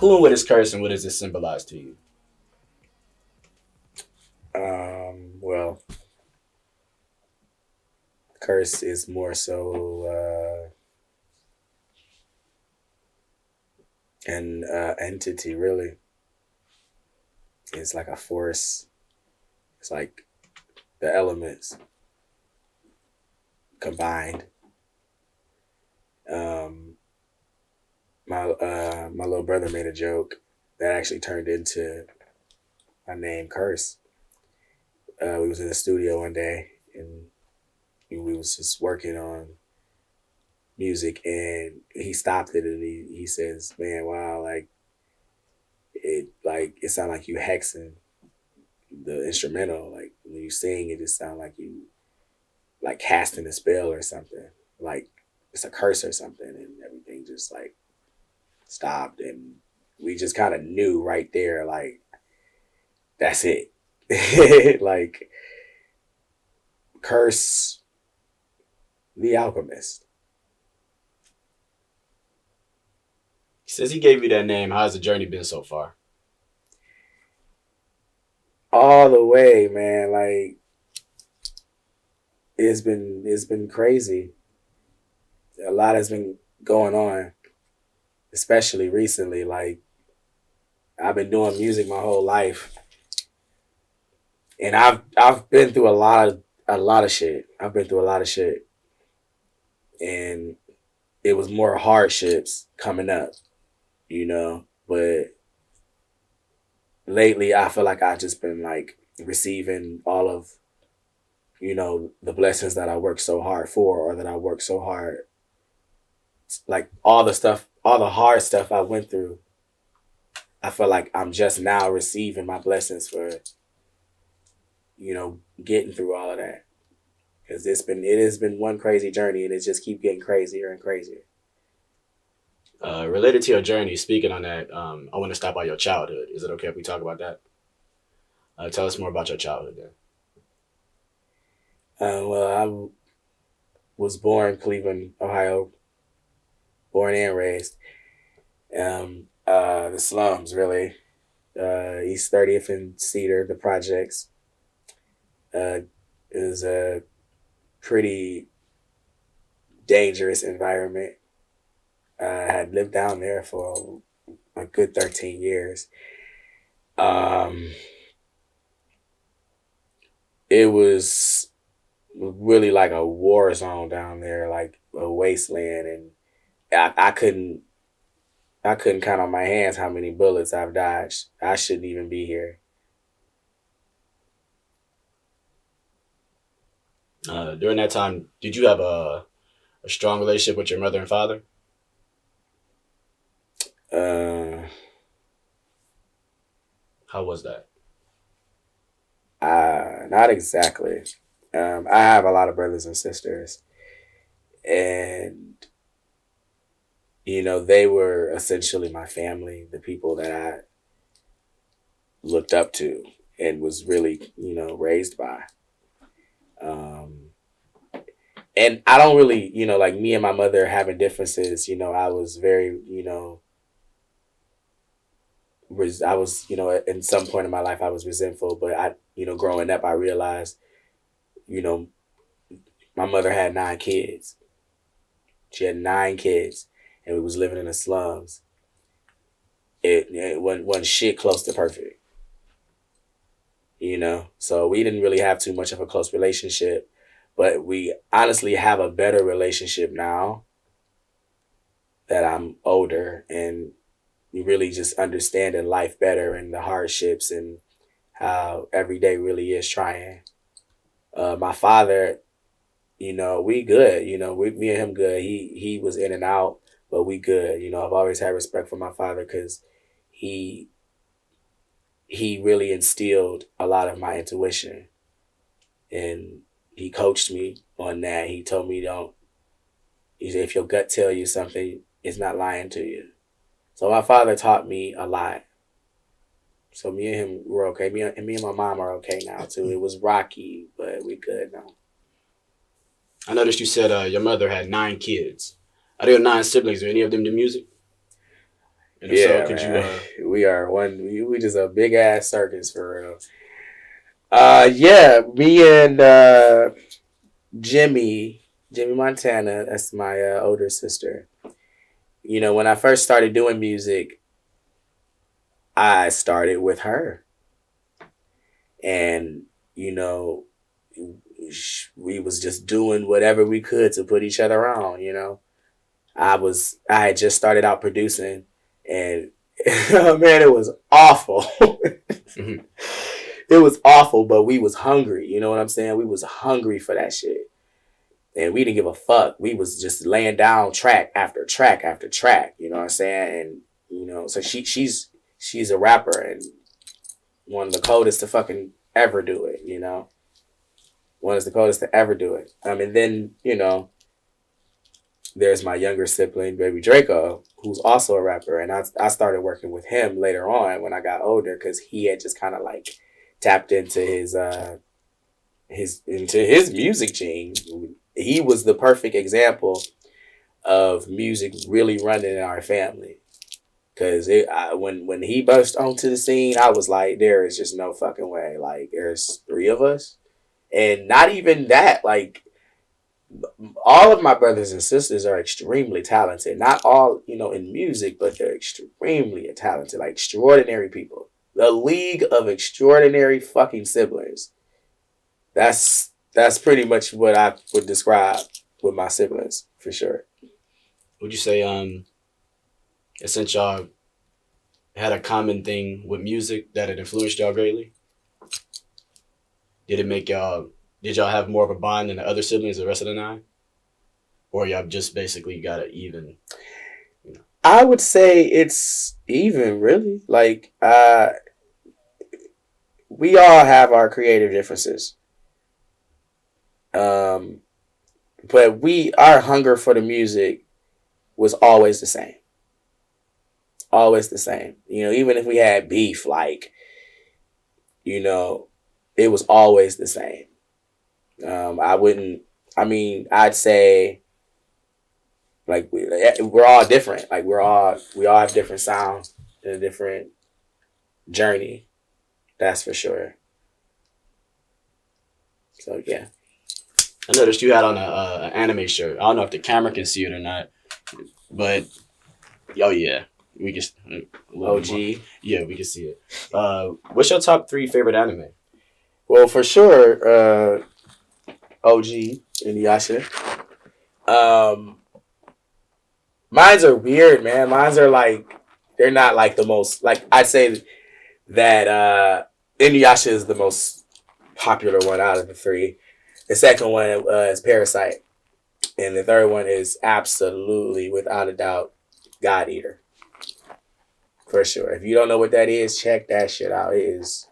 Who and what is curse and what does it symbolize to you? Well, curse is more so an entity, really. It's like a force. It's like the elements combined. Um, my little brother made a joke that actually turned into my name, Curse. We was in the studio one day and we was just working on music, and he stopped it and he says, "Man, wow, like it sounded like you hexing the instrumental. Like when you sing, it just sound like you like casting a spell or something. Like it's a curse or something." And everything just like stopped, and we just kind of knew right there, like that's it. Like curse the alchemist. Since he gave you that name, how's the journey been so far? All the way, man. Like it's been crazy. A lot has been going on, especially recently. Like I've been doing music my whole life, and I've been through a lot of shit. I've been through a lot of shit, and it was more hardships coming up, you know. But lately, I feel like I've just been like receiving all of the blessings that I worked so hard for, or that I worked so hard, like all the stuff, all the hard stuff I went through. I feel like I'm just now receiving my blessings for getting through all of that, because it has been one crazy journey, and it just keep getting crazier and crazier. Related to your journey, speaking on that, I want to stop by your childhood. Is it okay if we talk about that? Tell us more about your childhood then. Well, I was born in Cleveland, Ohio, born and raised. The slums, really. East 30th and Cedar, the projects. Uh, is a pretty dangerous environment. I had lived down there for a good 13 years. Um, it was really like a war zone down there, like a wasteland, and I couldn't count on my hands how many bullets I've dodged. I shouldn't even be here. During that time, did you have a strong relationship with your mother and father? Uh, How was that? Not exactly. I have a lot of brothers and sisters, and they were essentially my family, the people that I looked up to and was really raised by. Um, and I don't really, like me and my mother having differences. I was very, I was, in some point in my life I was resentful, but growing up I realized, you know, my mother had 9 kids. She had 9 kids, and we was living in the slums. It wasn't shit close to perfect, So we didn't really have too much of a close relationship, but we honestly have a better relationship now that I'm older, and we really just understanding life better and the hardships and how every day really is trying. My father, we good. Me and him good. He was in and out, but we good. I've always had respect for my father because he he really instilled a lot of my intuition, and he coached me on that. He told me don't. He said if your gut tell you something, it's not lying to you. So my father taught me a lot. So me and him were okay. Me and my mom are okay now too. It was rocky, but we good now. I noticed you said your mother had 9 kids. Are there 9 siblings? Are any of them do music? And if so, Yeah, could you man. We are one. We just a big ass circus for real. Yeah, me and Jimmy Montana. That's my older sister. You know, when I first started doing music, I started with her, and you know, we was just doing whatever we could to put each other on. You know, I had just started out producing, and man, it was awful. Mhm. It was awful, but we was hungry. You know what I'm saying? We was hungry for that shit, and we didn't give a fuck. We was just laying down track after track after track. You know what I'm saying? And you know, so she's a rapper and one of the coldest to fucking ever do it. You know, one of the coldest to ever do it. And then you know, there's my younger sibling, baby Draco, who's also a rapper, and I started working with him later on when I got older because he had just kind of like tapped into his music gene. He was the perfect example of music really running in our family. Cause when he burst onto the scene, I was like, there is just no fucking way. Like, there's three of us, and not even that. Like, all of my brothers and sisters are extremely talented. Not all, you know, in music, but they're extremely talented, like extraordinary people. The League of Extraordinary fucking Siblings. That's pretty much what I would describe with my siblings for sure. Would you say since y'all had a common thing with music that it influenced y'all greatly? Did it make y'all? Did y'all have more of a bond than the other siblings, the rest of the nine, or y'all just basically got it even? You know? I would say it's even really like we all have our creative differences. Um, but our hunger for the music was always the same. Always the same. You know, even if we had beef, like, you know, it was always the same. I wouldn't, I mean, I'd say like we're all different. Like we all have different sounds and a different journey. That's for sure. So yeah. I noticed you had on an anime shirt. I don't know if the camera can see it or not, but oh yeah, we just a little bit more. OG. Yeah, we can see it. What's your top three favorite anime? Well, for sure, OG Inuyasha. Um, Mine's are weird, man. Mine's are like they're not like the most like I'd say that Inuyasha is the most popular one out of the three. The second one is Parasite, and the third one is absolutely, without a doubt, God Eater for sure. If you don't know what that is, check that shit out. It is,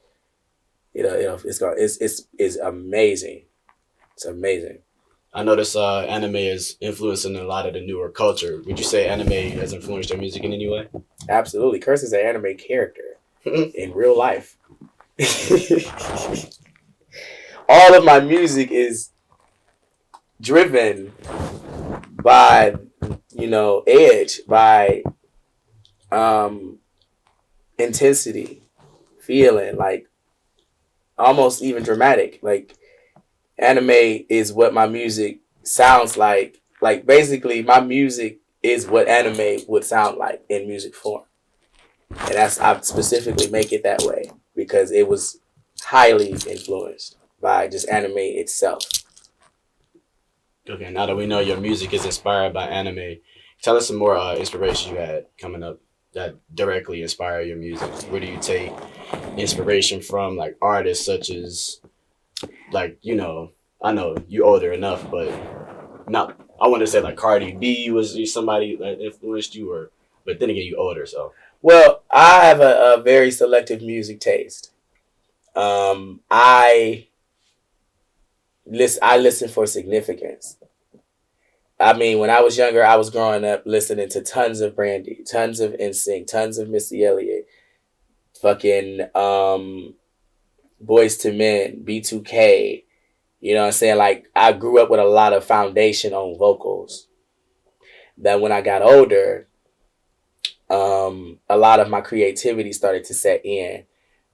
it's amazing. It's amazing. I notice anime is influencing a lot of the newer culture. Would you say anime has influenced your music in any way? Absolutely, Curse is an anime character in real life. All of my music is driven by edge, by um intensity, feeling, like almost even dramatic. Like anime is what my music sounds like. Like basically my music is what anime would sound like in music form. And I specifically make it that way because it was highly influenced by just anime itself. Okay, now that we know your music is inspired by anime, tell us some more inspiration you had coming up that directly inspire your music. Where do you take inspiration from, like artists such as, like, I know you older enough, but not. I want to say like Cardi B was somebody that influenced you, or but then again you older, so. Well, I have a very selective music taste. I listen for significance. I mean, when I was younger, I was growing up listening to tons of Brandy, tons of NSYNC, tons of Missy Elliott, fucking Boys to Men, B2K. You know what I'm saying? Like, I grew up with a lot of foundation on vocals. Then when I got older, a lot of my creativity started to set in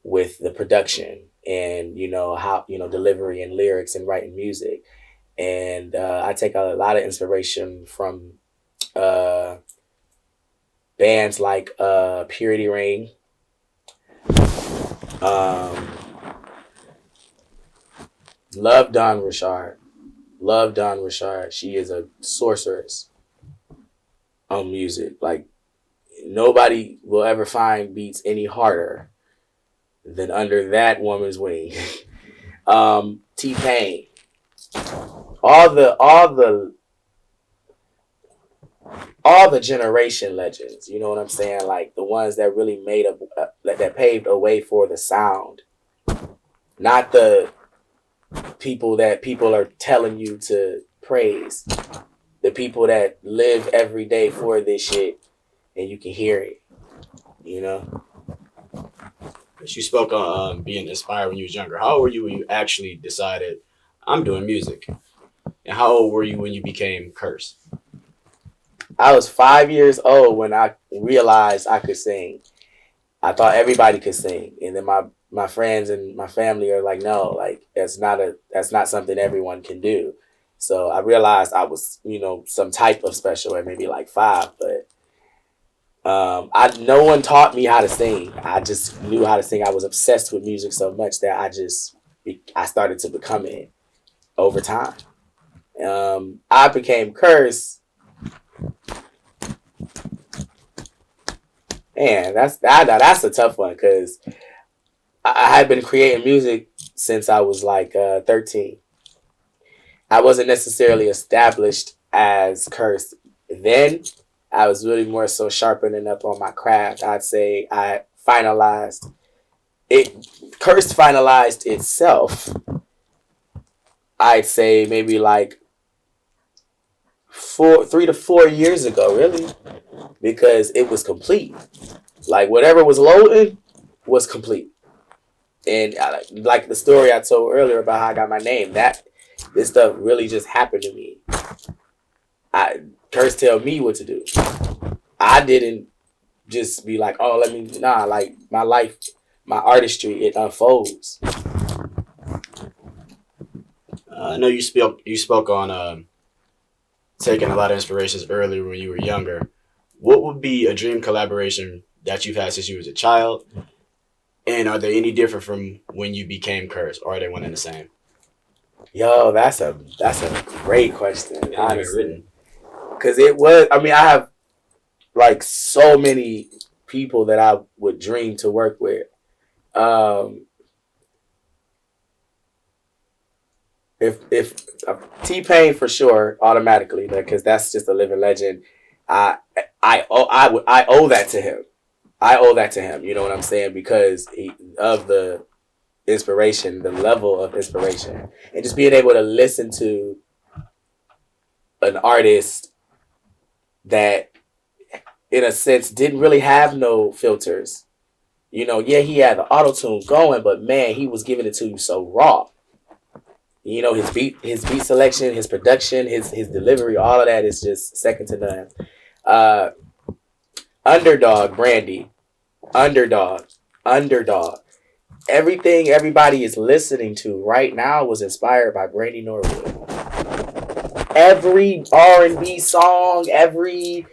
with the production and how delivery and lyrics and writing music. And I take a lot of inspiration from uh, bands like Purity Ring. Um, love Dawn Richard. Love Dawn Richard. She is a sorceress on music. Like, nobody will ever find beats any harder than Under That Woman's Wing. T-Pain. All the generation legends, you know what I'm saying? Like the ones that really that paved a way for the sound. Not the people that people are telling you to praise. The people that live every day for this shit and you can hear it, you know? You spoke on being inspired when you was younger. How old were you when you actually decided I'm doing music? And how old were you when you became cursed? I was 5 years old when I realized I could sing. I thought everybody could sing, and then my friends and my family are like, no, like that's not something everyone can do. So I realized I was, some type of special at maybe like 5, but no one taught me how to sing. I just knew how to sing. I was obsessed with music so much that I started to become it over time. I became cursed. Man, that's a tough one because I had been creating music since I was like 13. I wasn't necessarily established as cursed then. I was really more so sharpening up on my craft. I'd say I finalized it. Cursed finalized itself. I'd say maybe like 3 to 4 years ago, really, because it was complete. Like whatever was loaded was complete. And like the story I told earlier about how I got my name, this stuff really just happened to me. Curse tell me what to do. I didn't just be like, oh, like my life, my artistry, it unfolds. I know you spoke on taking a lot of inspirations earlier when you were younger. What would be a dream collaboration that you've had since you was a child? And are they any different from when you became cursed, or are they one and the same? Yo, that's a great question, honestly. Written. Because I have like so many people that I would dream to work with. If T-Pain for sure, automatically, because that's just a living legend. I owe that to him. I owe that to him. You know what I'm saying? Because of the inspiration, the level of inspiration, and just being able to listen to an artist that, in a sense, didn't really have no filters. Yeah, he had the auto-tune going, but man, he was giving it to you so raw. His beat selection, his production, his delivery, all of that is just second to none. Underdog, Brandy. Underdog. Everything everybody is listening to right now was inspired by Brandy Norwood. Every R&B song, every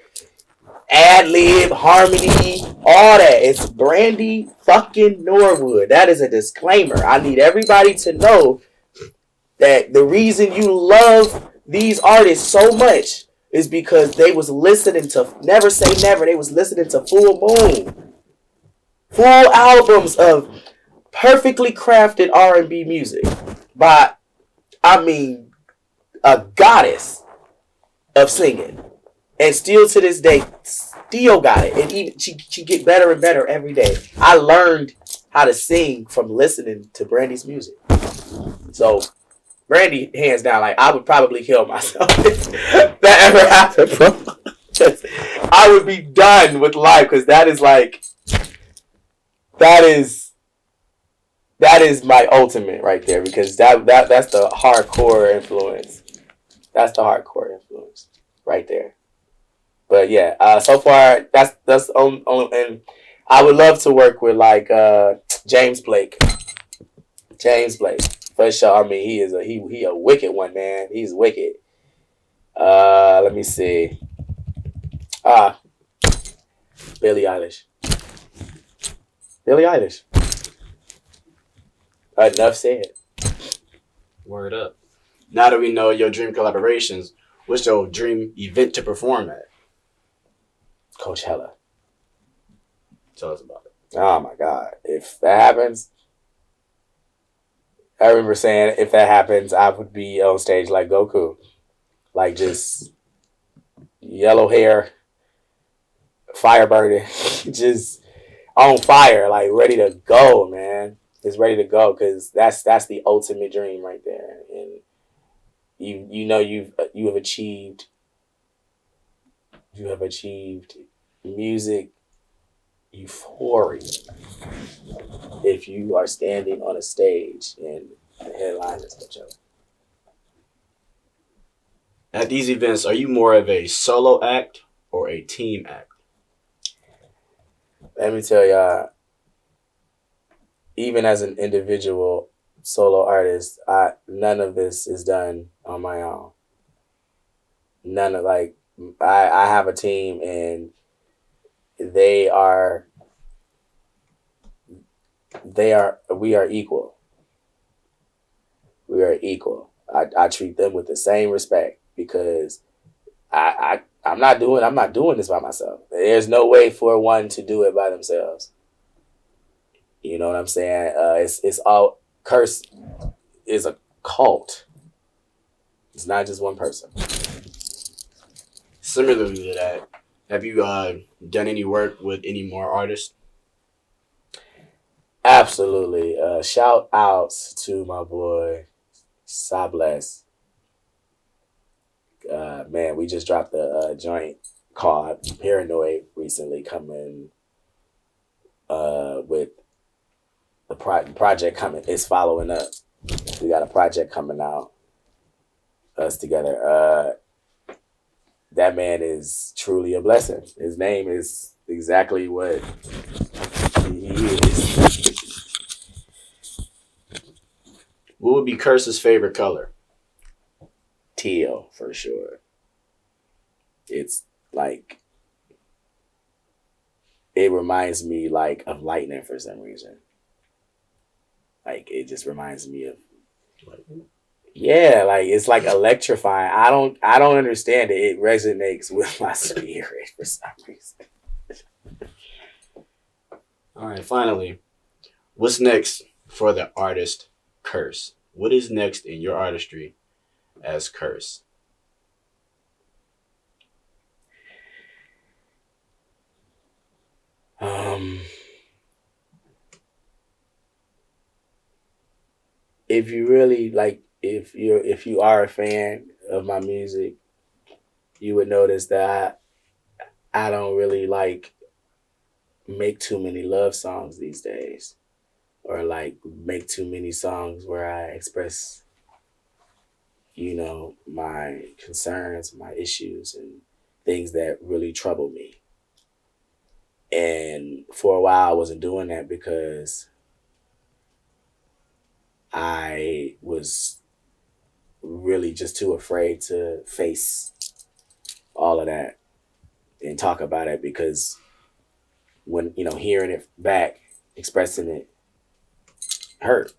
ad-lib, harmony, all that. It's Brandy fucking Norwood. That is a disclaimer. I need everybody to know that the reason you love these artists so much is because they was listening to Never Say Never. They was listening to Full Moon. Full albums of perfectly crafted R&B music by, a goddess of singing. And still to this day, still got it. And even she get better and better every day. I learned how to sing from listening to Brandy's music. So Brandy, hands down, like I would probably kill myself if that ever happened, bro. I would be done with life because that is my ultimate right there, because that's the hardcore influence. That's the hardcore influence right there. But yeah, so far that's on, and I would love to work with like James Blake. James Blake, for sure. I mean, he a wicked one, man. He's wicked. Let me see. Ah, Billie Eilish. Billie Eilish. Enough said. Word up. Now that we know your dream collaborations, what's your dream event to perform at? Coachella. Tell us about it. Oh my God. If that happens, I remember saying if that happens, I would be on stage like Goku. Like just yellow hair, fire burning, just on fire, like ready to go, man. Just ready to go because that's the ultimate dream right there. And you know you have achieved music euphoria if you are standing on a stage and the headline is Coachella. At these events, are you more of a solo act or a team act? Let me tell y'all, even as an individual solo artist, none of this is done on my own. None of like I have a team and they are we are equal. We are equal. I treat them with the same respect because I'm not doing this by myself. There's no way for one to do it by themselves. You know what I'm saying? It's all Curse is a cult. It's not just one person. Similarly to that, have you done any work with any more artists? Absolutely. Shout outs to my boy Sabless. Man, we just dropped a joint called Paranoid recently, coming with the project coming. It's following up. We got a project coming out. Us together. That man is truly a blessing. His name is exactly what he is. What would be Curse's favorite color? Teal for sure. It's like it reminds me like of lightning for some reason. Like it just reminds me of yeah, like it's like electrifying. I don't understand it. It resonates with my spirit for some reason. All right, finally, what's next for the artist Curse? What is next in your artistry as Curse? If you really like, if you are a fan of my music, you would notice that I don't really like make too many love songs these days, or like make too many songs where I express, you know, my concerns, my issues, and things that really trouble me. And for a while, I wasn't doing that because I was really just too afraid to face all of that and talk about it because when, you know, hearing it back, expressing it hurt.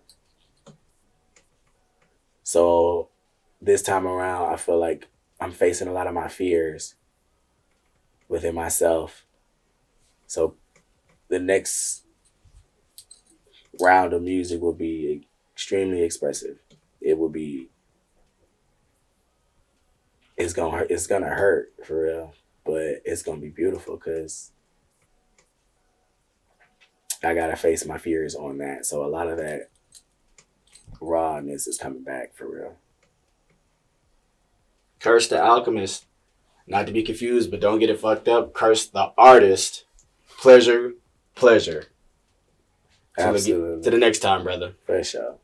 So this time around, I feel like I'm facing a lot of my fears within myself. So the next round of music will be extremely expressive. It will be it's gonna hurt for real, but it's gonna be beautiful because I gotta face my fears on that. So a lot of that rawness is coming back for real. Curse the Alchemist. Not to be confused, but don't get it fucked up. Curse the artist. Pleasure, pleasure. Absolutely. To the next time, brother. For sure.